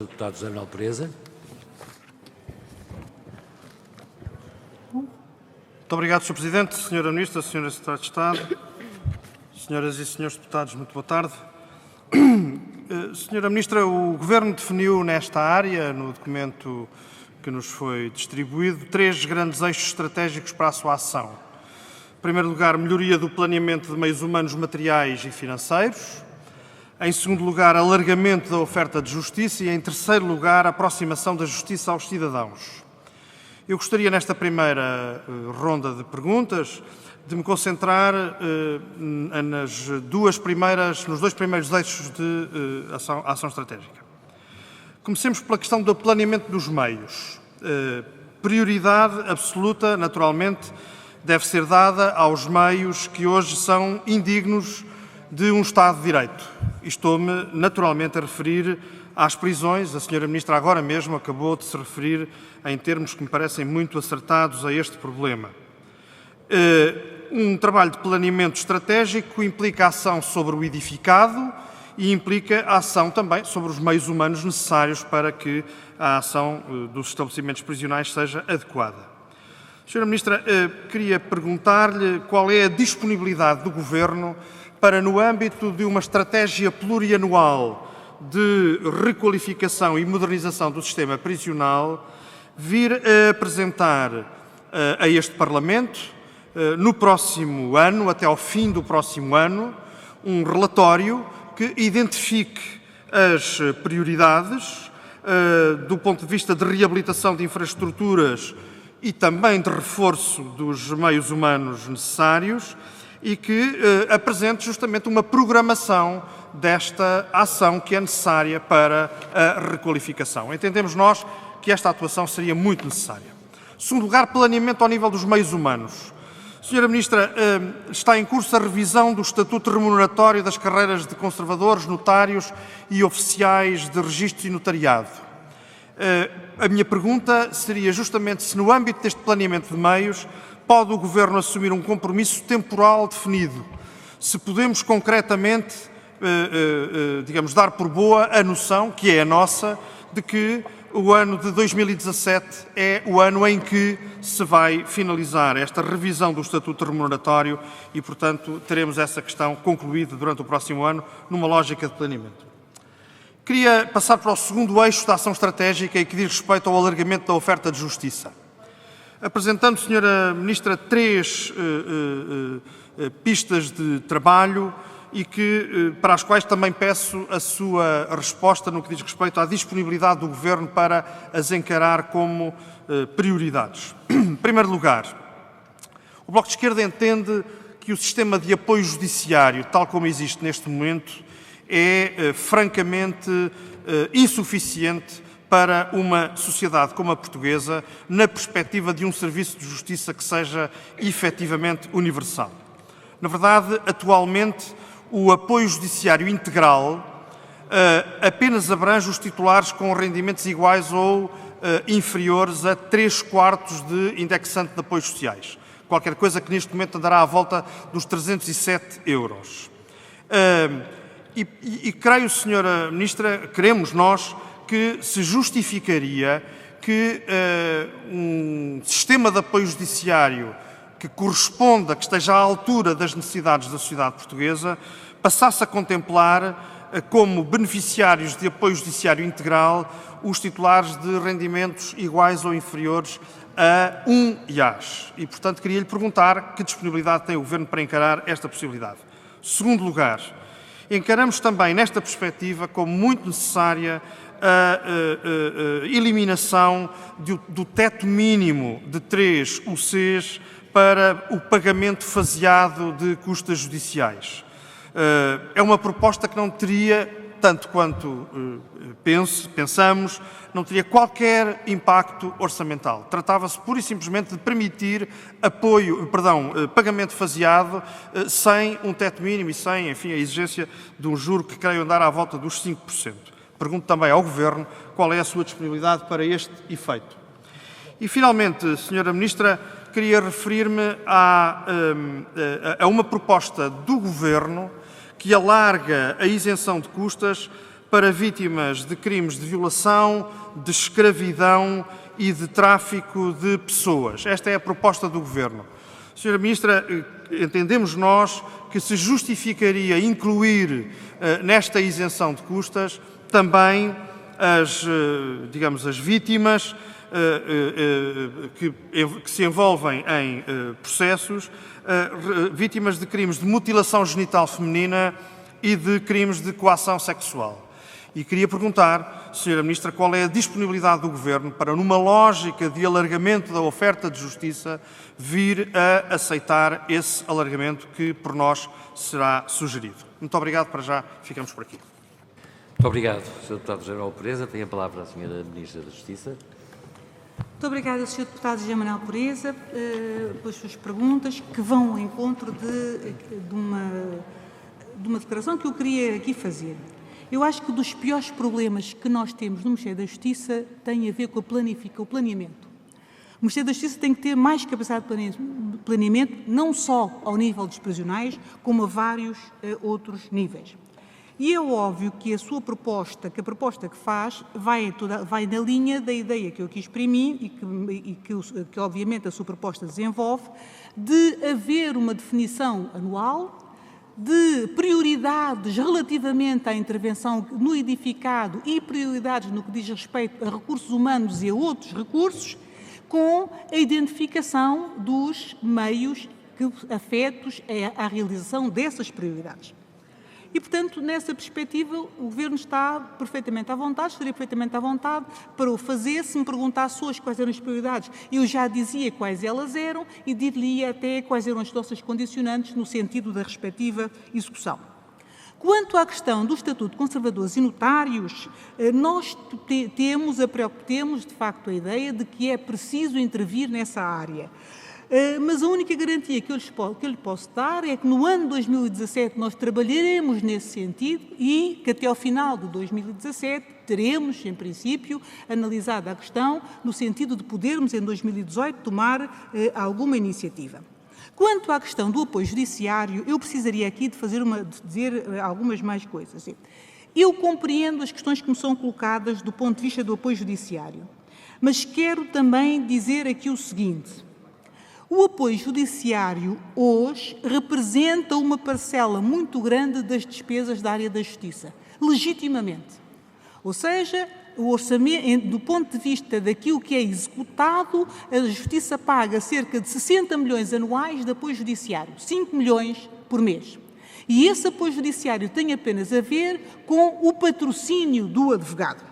Deputado José Manuel Pereza. Muito obrigado, Sr. Presidente, Sra. Ministra, Sra. Secretária de Estado, Senhoras e Senhores Deputados, muito boa tarde. Sra. Ministra, o Governo definiu nesta área, no documento que nos foi distribuído, 3 grandes eixos estratégicos para a sua ação. Em primeiro lugar, melhoria do planeamento de meios humanos, materiais e financeiros. Em segundo lugar, alargamento da oferta de justiça e, em terceiro lugar, aproximação da justiça aos cidadãos. Eu gostaria, nesta primeira ronda de perguntas, de me concentrar nos 2 primeiros eixos de ação estratégica. Comecemos pela questão do planeamento dos meios. Prioridade absoluta, naturalmente, deve ser dada aos meios que hoje são indignos de um Estado de Direito. E estou-me, naturalmente, a referir às prisões. A Sra. Ministra agora mesmo acabou de se referir em termos que me parecem muito acertados a este problema. Um trabalho de planeamento estratégico implica ação sobre o edificado e implica ação também sobre os meios humanos necessários para que a ação dos estabelecimentos prisionais seja adequada. Sra. Ministra, queria perguntar-lhe qual é a disponibilidade do Governo para, no âmbito de uma estratégia plurianual de requalificação e modernização do sistema prisional, vir a apresentar a este Parlamento, no próximo ano, até ao fim do próximo ano, um relatório que identifique as prioridades do ponto de vista de reabilitação de infraestruturas e também de reforço dos meios humanos necessários e que apresente justamente uma programação desta ação que é necessária para a requalificação. Entendemos nós que esta atuação seria muito necessária. Em segundo lugar, planeamento ao nível dos meios humanos. Sra. Ministra, está em curso a revisão do estatuto remuneratório das carreiras de conservadores, notários e oficiais de registro e notariado. A minha pergunta seria justamente se, no âmbito deste planeamento de meios, pode o Governo assumir um compromisso temporal definido, se podemos concretamente, dar por boa a noção, que é a nossa, de que o ano de 2017 é o ano em que se vai finalizar esta revisão do Estatuto Remuneratório e, portanto, teremos essa questão concluída durante o próximo ano, numa lógica de planeamento. Queria passar para o segundo eixo da ação estratégica e que diz respeito ao alargamento da oferta de justiça. Apresentando, Sra. Ministra, 3 pistas de trabalho e para as quais também peço a sua resposta no que diz respeito à disponibilidade do Governo para as encarar como prioridades. Em primeiro lugar, o Bloco de Esquerda entende que o sistema de apoio judiciário, tal como existe neste momento, é francamente insuficiente para uma sociedade como a portuguesa, na perspectiva de um serviço de justiça que seja efetivamente universal. Na verdade, atualmente, o apoio judiciário integral apenas abrange os titulares com rendimentos iguais ou inferiores a 3/4 de indexante de apoios sociais. Qualquer coisa que neste momento andará à volta dos 307 euros. E creio, Sra. Ministra, queremos nós, que se justificaria que um sistema de apoio judiciário que corresponda, que esteja à altura das necessidades da sociedade portuguesa, passasse a contemplar como beneficiários de apoio judiciário integral os titulares de rendimentos iguais ou inferiores a 1 IAS. E, portanto, queria lhe perguntar que disponibilidade tem o Governo para encarar esta possibilidade. Segundo lugar, encaramos também nesta perspectiva como muito necessária a eliminação do teto mínimo de 3 UCs para o pagamento faseado de custas judiciais. É uma proposta que não teria, tanto quanto pensamos, não teria qualquer impacto orçamental. Tratava-se pura e simplesmente de permitir pagamento faseado sem um teto mínimo e sem, enfim, a exigência de um juro que creio andar à volta dos 5%. Pergunto também ao Governo qual é a sua disponibilidade para este efeito. E, finalmente, Sra. Ministra, queria referir-me a uma proposta do Governo que alarga a isenção de custas para vítimas de crimes de violação, de escravidão e de tráfico de pessoas. Esta é a proposta do Governo. Sra. Ministra, entendemos nós que se justificaria incluir nesta isenção de custas também as vítimas que se envolvem em processos, vítimas de crimes de mutilação genital feminina e de crimes de coação sexual. E queria perguntar, Sra. Ministra, qual é a disponibilidade do Governo para, numa lógica de alargamento da oferta de justiça, vir a aceitar esse alargamento que, por nós, será sugerido. Muito obrigado, para já ficamos por aqui. Muito obrigado, Sr. Deputado José Pureza. Tem a palavra a Sra. Ministra da Justiça. Muito obrigada, Sr. Deputado José Manuel Pureza, pelas suas perguntas, que vão ao encontro de uma declaração que eu queria aqui fazer. Eu acho que dos piores problemas que nós temos no Ministério da Justiça tem a ver com o planeamento. O Ministério da Justiça tem que ter mais capacidade de planeamento, não só ao nível dos prisionais, como a vários outros níveis. E é óbvio que a proposta que faz vai na linha da ideia que eu aqui exprimi e que obviamente a sua proposta desenvolve, de haver uma definição anual de prioridades relativamente à intervenção no edificado e prioridades no que diz respeito a recursos humanos e a outros recursos, com a identificação dos meios afetos à realização dessas prioridades. E, portanto, nessa perspectiva, o Governo está perfeitamente à vontade, estaria perfeitamente à vontade para o fazer. Se me perguntasse hoje quais eram as prioridades, eu já dizia quais elas eram e dir-lhe até quais eram as nossas condicionantes no sentido da respectiva execução. Quanto à questão do Estatuto de Conservadores e Notários, nós temos, de facto, a ideia de que é preciso intervir nessa área. Mas a única garantia que eu lhe posso dar é que no ano 2017 nós trabalharemos nesse sentido e que até ao final de 2017 teremos, em princípio, analisada a questão no sentido de podermos, em 2018, tomar alguma iniciativa. Quanto à questão do apoio judiciário, eu precisaria aqui de dizer algumas mais coisas. Eu compreendo as questões que me são colocadas do ponto de vista do apoio judiciário, mas quero também dizer aqui o seguinte. O apoio judiciário hoje representa uma parcela muito grande das despesas da área da justiça, legitimamente. Ou seja, o orçamento, do ponto de vista daquilo que é executado, a Justiça paga cerca de 60 milhões anuais de apoio judiciário, 5 milhões por mês. E esse apoio judiciário tem apenas a ver com o patrocínio do advogado.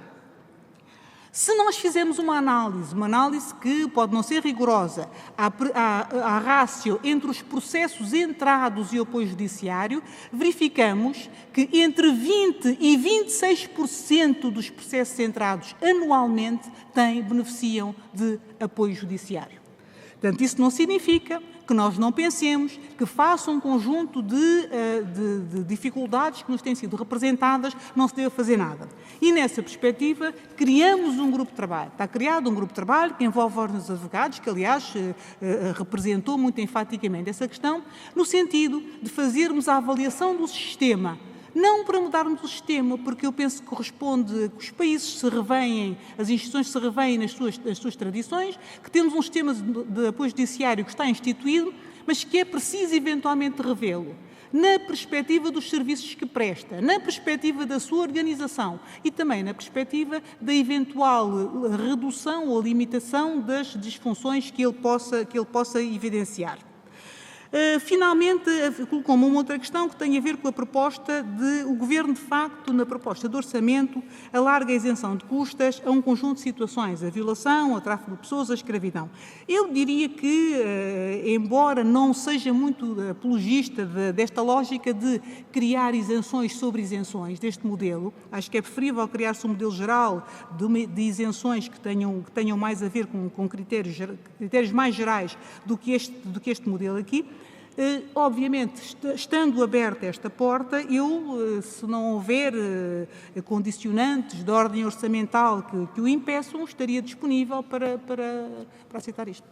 Se nós fizermos uma análise que pode não ser rigorosa, a rácio entre os processos entrados e o apoio judiciário, verificamos que entre 20% e 26% dos processos entrados anualmente beneficiam de apoio judiciário. Portanto, isso não significa que nós não pensemos que face a um conjunto de dificuldades que nos têm sido representadas, não se deve fazer nada. E nessa perspectiva, criamos um grupo de trabalho. Está criado um grupo de trabalho que envolve os advogados, que aliás representou muito enfaticamente essa questão, no sentido de fazermos a avaliação do sistema. Não para mudarmos o sistema, porque eu penso que corresponde que os países se revêem, as instituições se revêem nas suas tradições, que temos um sistema de apoio judiciário que está instituído, mas que é preciso eventualmente revê-lo, na perspectiva dos serviços que presta, na perspectiva da sua organização e também na perspectiva da eventual redução ou limitação das disfunções que ele possa evidenciar. Finalmente, colocou-me uma outra questão que tem a ver com a proposta o Governo, de facto, na proposta de orçamento, alarga a isenção de custas a um conjunto de situações, a violação, o tráfico de pessoas, a escravidão. Eu diria que, embora não seja muito apologista desta lógica de criar isenções sobre isenções deste modelo, acho que é preferível criar-se um modelo geral de isenções que tenham mais a ver com critérios mais gerais do que este modelo aqui. Obviamente, estando aberta esta porta, se não houver condicionantes de ordem orçamental que o impeçam, estaria disponível para aceitar isto.